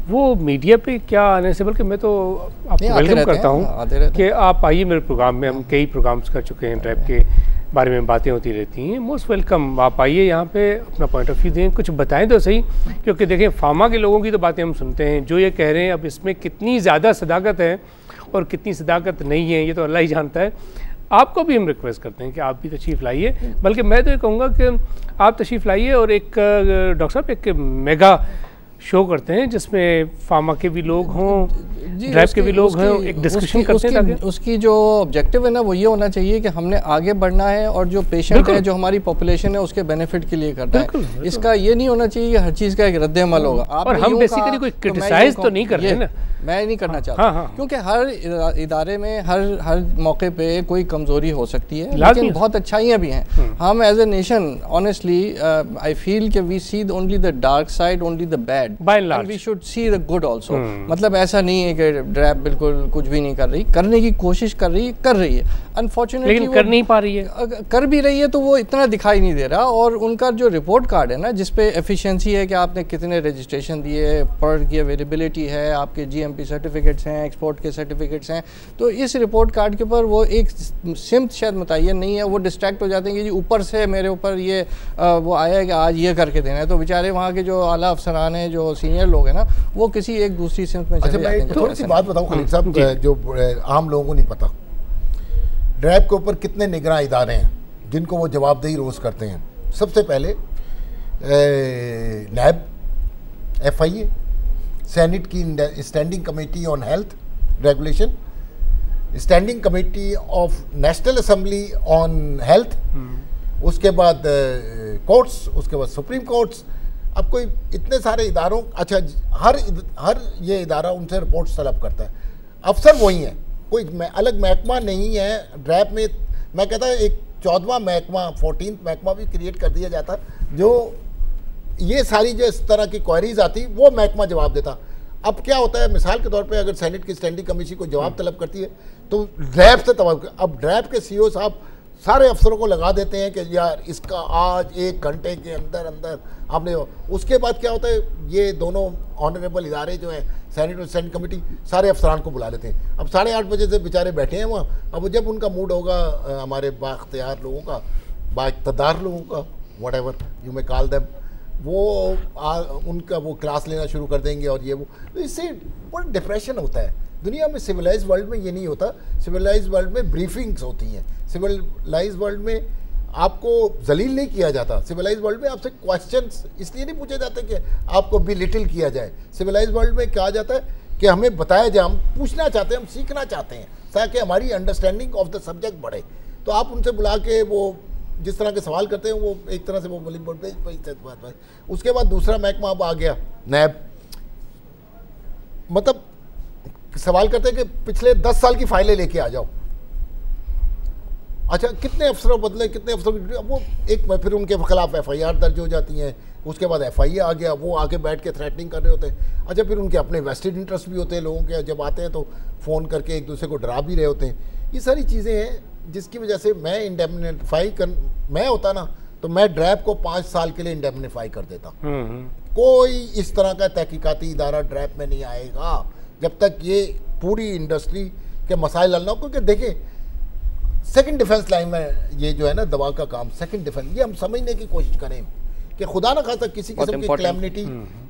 B: वो मीडिया पे क्या आने से, बल्कि मैं तो आपको वेलकम करता हूँ कि आप आइए मेरे प्रोग्राम में। हम कई प्रोग्राम्स कर चुके हैं, ड्रैप के बारे में बातें होती रहती हैं। मोस्ट वेलकम, आप आइए यहाँ पे, अपना पॉइंट ऑफ व्यू दें, कुछ बताएं तो सही। क्योंकि देखें फार्मा के लोगों की तो बातें हम सुनते हैं, जो ये कह रहे हैं अब इसमें कितनी ज़्यादा सदाकत है और कितनी सदाकत नहीं है ये तो अल्लाह ही जानता है। आपको भी हम रिक्वेस्ट करते हैं कि आप भी तशरीफ़ लाइए, बल्कि मैं तो ये कहूँगा कि आप तशरीफ़ लाइए और एक डॉक्टर साहब एक मेगा शो करते हैं जिसमें फार्मा के भी लोग हों, ड्रैप के भी लोग हों, एक डिस्कशन करते हैं ताकि
D: उसकी जो ऑब्जेक्टिव है ना वो ये होना चाहिए कि हमने आगे बढ़ना है और जो पेशेंट है, जो हमारी पॉपुलेशन है, उसके बेनिफिट के लिए करना है। इसका ये नहीं होना चाहिए कि हर चीज़ का एक रद्द-ए-अमल होगा।
B: और हम बेसिकली कोई क्रिटिसाइज तो नहीं कर रहे ना,
D: मैं नहीं करना चाहता, क्योंकि हर इदारे में हर मौके पे कोई कमज़ोरी हो सकती है, लेकिन बहुत अच्छाइयाँ भी हैं। हम as a nation honestly I feel कि we see only the dark side, only the bad,
B: by and large.
D: We should see the good also. मतलब ऐसा नहीं है कि ड्रैप बिल्कुल कुछ भी नहीं कर रही, करने की कोशिश कर रही है। अनफॉर्चुनेटली
B: लेकिन कर नहीं पा रही है,
D: कर भी रही है तो वो इतना दिखाई नहीं दे रहा। और उनका जो रिपोर्ट कार्ड है ना, जिसपे एफिशिएंसी है कि आपने कितने रजिस्ट्रेशन दिए, प्रोडक्ट की अवेलेबिलिटी है, आपके GMP सर्टिफिकेट्स हैं, एक्सपोर्ट के सर्टिफिकेट्स हैं, तो इस रिपोर्ट कार्ड के ऊपर वो एक सिम्त शायद मुतय्यन नहीं है। वो डिस्ट्रैक्ट हो जाते हैं कि जी ऊपर से मेरे ऊपर ये वो आया है कि आज ये करके देना है, तो बेचारे वहाँ के जो आला अफसरान हैं, जो सीनियर लोग हैं ना, वो किसी एक दूसरी सिम्त में चले जाते हैं।
C: थोड़ी सी बात बताऊं खलील साहब, जो आम लोगों को नहीं पता, ड्रैब के ऊपर कितने निगरान इदारे हैं जिनको वो जवाबदेही रोज़ करते हैं। सबसे पहले नैब, FIA, सेनेट की standing committee on health regulation, standing committee of national assembly on health, उसके बाद कोर्ट्स, उसके बाद सुप्रीम कोर्ट्स। अब कोई इतने सारे इदारों, अच्छा हर ये इदारा उनसे रिपोर्ट्स तलब करता है। अफसर वही हैं, कोई अलग महकमा नहीं है ड्रैब में। मैं कहता हूँ एक 14वां महकमा, 14th महकमा भी क्रिएट कर दिया जाता, जो ये सारी जो इस तरह की क्वेरीज आती वो महकमा जवाब देता। अब क्या होता है, मिसाल के तौर पे अगर सेनेट की स्टैंडिंग कमेटी को जवाब तलब करती है तो ड्रैब से तलब, अब ड्रैब के CEO साहब सारे अफसरों को लगा देते हैं कि यार इसका आज 1 घंटे के अंदर अंदर आपने। उसके बाद क्या होता है, ये दोनों ऑनरेबल इदारे जो हैं सेनेट और स्टैंडिंग कमेटी सारे अफसरान को बुला लेते हैं। अब 8:30 बजे से बेचारे बैठे हैं वहाँ। अब जब उनका मूड होगा, हमारे बाख्तियार लोगों का, बाइक़्तिदार लोगों का, what ever you may call them, वो उनका वो क्लास लेना शुरू कर देंगे और ये वो। तो इससे बड़ा डिप्रेशन होता है। दुनिया में सिविलाइज वर्ल्ड में ये नहीं होता। सिविलाइज वर्ल्ड में ब्रीफिंग्स होती हैं। सिविलाइज वर्ल्ड में आपको जलील नहीं किया जाता। सिविलाइज वर्ल्ड में आपसे क्वेश्चंस इसलिए नहीं पूछे जाते कि आपको बिलिटिल किया जाए। सिविलाइज वर्ल्ड में कहा जाता है कि हमें बताया जाए, हम पूछना चाहते हैं, हम सीखना चाहते हैं ताकि हमारी अंडरस्टैंडिंग ऑफ द सब्जेक्ट बढ़े। तो आप उनसे बुला के वो जिस तरह के सवाल करते हैं वो एक तरह से वो बोली बात। उसके बाद दूसरा महकमा अब आ गया नैब, मतलब सवाल करते हैं कि पिछले 10 साल की फाइलें लेके आ जाओ। अच्छा कितने अफसरों बदले, कितने अफसरों, अब वो एक फिर उनके खिलाफ FIR दर्ज हो जाती हैं। उसके बाद FIA आ गया, वो आके बैठ के थ्रेटनिंग कर रहे होते हैं। अच्छा फिर उनके अपने वेस्टेड इंटरेस्ट भी होते हैं लोगों के, जब आते हैं तो फ़ोन करके एक दूसरे को डरा भी रहे होते हैं। ये सारी चीज़ें हैं जिसकी वजह से मैं इंडेमनिफाई मैं होता ना तो मैं ड्रैब को 5 साल के लिए इंडेमनिफाई कर देता। कोई इस तरह का तहकीकाती इदारा ड्रैब में नहीं आएगा जब तक ये पूरी इंडस्ट्री के मसाइल हल ना हो। क्योंकि देखें सेकंड डिफेंस लाइन में ये जो है ना दवा का काम, सेकंड डिफेंस, ये हम समझने की कोशिश करें कि खुदा ना खासा किसी किस्म की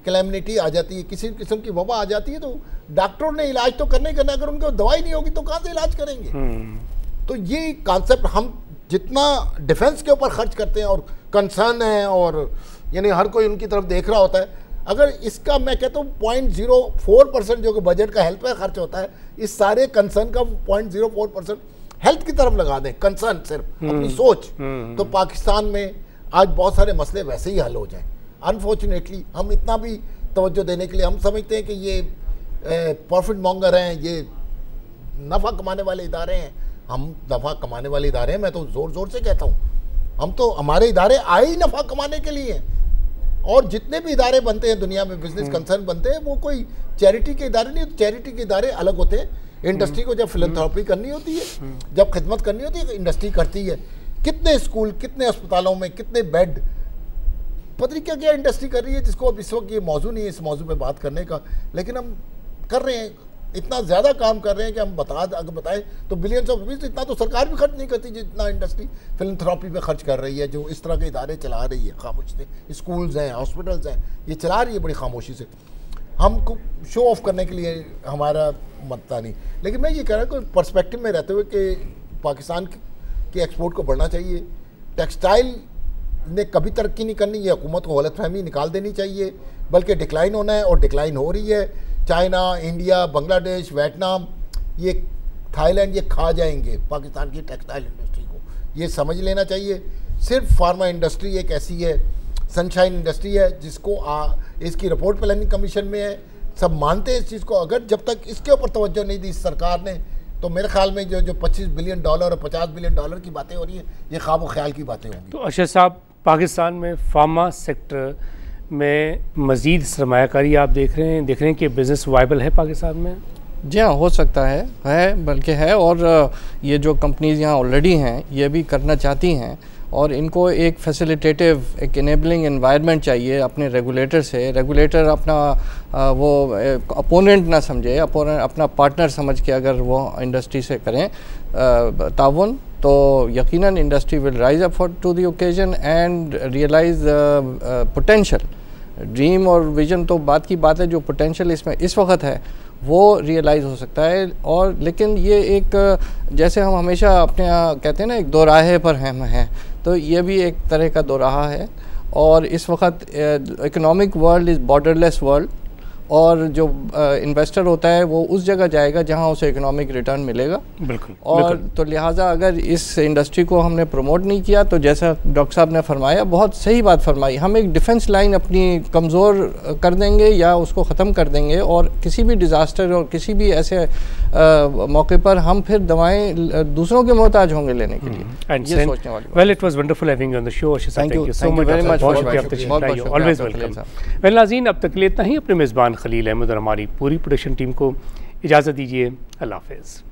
C: कैलेमिटी आ जाती है, किसी किस्म की वबा आ जाती है, तो डॉक्टरों ने इलाज तो करना ही करना। अगर उनको दवाई नहीं होगी तो कहाँ से इलाज करेंगे। तो ये कॉन्सेप्ट हम जितना डिफेंस के ऊपर खर्च करते हैं और कंसर्न है और यानी हर कोई उनकी तरफ देख रहा होता है, अगर इसका मैं कहता हूँ 0.04% जो कि बजट का हेल्थ पे खर्च होता है, इस सारे कंसर्न का 0.04% हेल्थ की तरफ लगा दें, कंसर्न सिर्फ अपनी सोच, तो पाकिस्तान में आज बहुत सारे मसले वैसे ही हल हो जाएं। अनफॉर्चुनेटली हम इतना भी तवज्जो देने के लिए हम समझते हैं कि ये प्रॉफिट मॉन्गर हैं, ये नफ़ा कमाने वाले इदारे हैं। हम नफ़ा कमाने वाले इदारे हैं, मैं तो ज़ोर ज़ोर से कहता हूँ, हम तो हमारे इदारे आए ही नफ़ा कमाने के लिए हैं। और जितने भी इदारे बनते हैं दुनिया में, बिजनेस कंसर्न बनते हैं, वो कोई चैरिटी के इदारे नहीं, चैरिटी के इदारे अलग होते हैं। इंडस्ट्री को जब फिलैंथ्रोपी करनी होती है, जब खिदमत करनी होती है तो इंडस्ट्री करती है। कितने स्कूल, कितने अस्पतालों में कितने बेड, पता नहीं क्या क्या इंडस्ट्री कर रही है, जिसको अब इस वक्त ये मौजू नहीं है इस मौजू पे बात करने का, लेकिन हम कर रहे हैं, इतना ज़्यादा काम कर रहे हैं कि हम अगर बताएं तो बिलियंस ऑफ रुपीज़ इतना तो सरकार भी खर्च नहीं करती जितना इंडस्ट्री फिलैंथ्रोपी पे खर्च कर रही है, जो इस तरह के इदारे चला रही है खामोशी से। स्कूल्स हैं, हॉस्पिटल्स हैं, ये चला रही है बड़ी खामोशी से। हमको शो ऑफ करने के लिए हमारा मतता नहीं, लेकिन मैं ये कह रहा हूँ कि पर्सपेक्टिव में रहते हुए कि पाकिस्तान के एक्सपोर्ट को बढ़ना चाहिए। टेक्सटाइल ने कभी तरक्की नहीं करनी, ये हुकूमत को गलतफहमी निकाल देनी चाहिए, बल्कि डिक्लाइन होना है और डिक्लाइन हो रही है। चाइना, इंडिया, बांग्लादेश, वियतनाम, ये थाईलैंड, ये खा जाएंगे पाकिस्तान की टेक्सटाइल इंडस्ट्री को, ये समझ लेना चाहिए। सिर्फ फार्मा इंडस्ट्री एक ऐसी है, सनशाइन इंडस्ट्री है, जिसको इसकी रिपोर्ट प्लानिंग कमीशन में है, सब मानते हैं इस चीज़ को। अगर जब तक इसके ऊपर तवज्जो नहीं दी सरकार ने, तो मेरे ख्याल में जो $25 बिलियन और $50 बिलियन की बातें हो रही हैं, ये ख्वाब ख्याल की बातें होंगी।
B: तो अरशद साहब, पाकिस्तान में फार्मा सेक्टर में मज़ीद सरमायाकारी आप देख रहे हैं कि बिज़नेस वाइबल है पाकिस्तान में?
D: जी हाँ, हो सकता है बल्कि है। और ये जो कंपनीज़ यहाँ ऑलरेडी हैं ये भी करना चाहती हैं, और इनको एक फैसिलिटेटिव, एक इनेबलिंग एनवायरनमेंट चाहिए अपने रेगुलेटर से। रेगुलेटर अपना वो अपोनेंट ना समझे, अपना पार्टनर समझ के अगर वो इंडस्ट्री से करें ताउन, तो यकीनन industry will rise up to the occasion and realise potential dream और विजन तो बात की बात है, जो पोटेंशियल इसमें इस वक्त है वो रियलाइज़ हो सकता है। और लेकिन ये एक, जैसे हम हमेशा अपने यहाँ कहते हैं ना, एक दोराहे पर हम हैं, तो ये भी एक तरह का दोराहा है। और इस वक्त economic world is borderless world, और जो इन्वेस्टर होता है वो उस जगह जाएगा जहां उसे इकोनॉमिक रिटर्न मिलेगा।
B: बिल्कुल।
D: और
B: बिल्कुल।
D: तो लिहाजा अगर इस इंडस्ट्री को हमने प्रमोट नहीं किया, तो जैसा डॉक्टर साहब ने फरमाया, बहुत सही बात फरमाई, हम एक डिफेंस लाइन अपनी कमज़ोर कर देंगे या उसको ख़त्म कर देंगे, और किसी भी डिज़ास्टर और किसी भी ऐसे मौके पर हम फिर दवाएं दूसरों के मोहताज होंगे लेने के लिए। ये सोचने वाली बात।
B: Well, it was wonderful having you on the show.
D: Thank you so much very much,
B: always welcome. Well नाज़रीन, अब तक के लिए इतना ही। अपने मेज़बान खलील अहमद और हमारी पूरी प्रोडक्शन टीम को इजाज़त दीजिए। अल्लाह हाफ़िज़।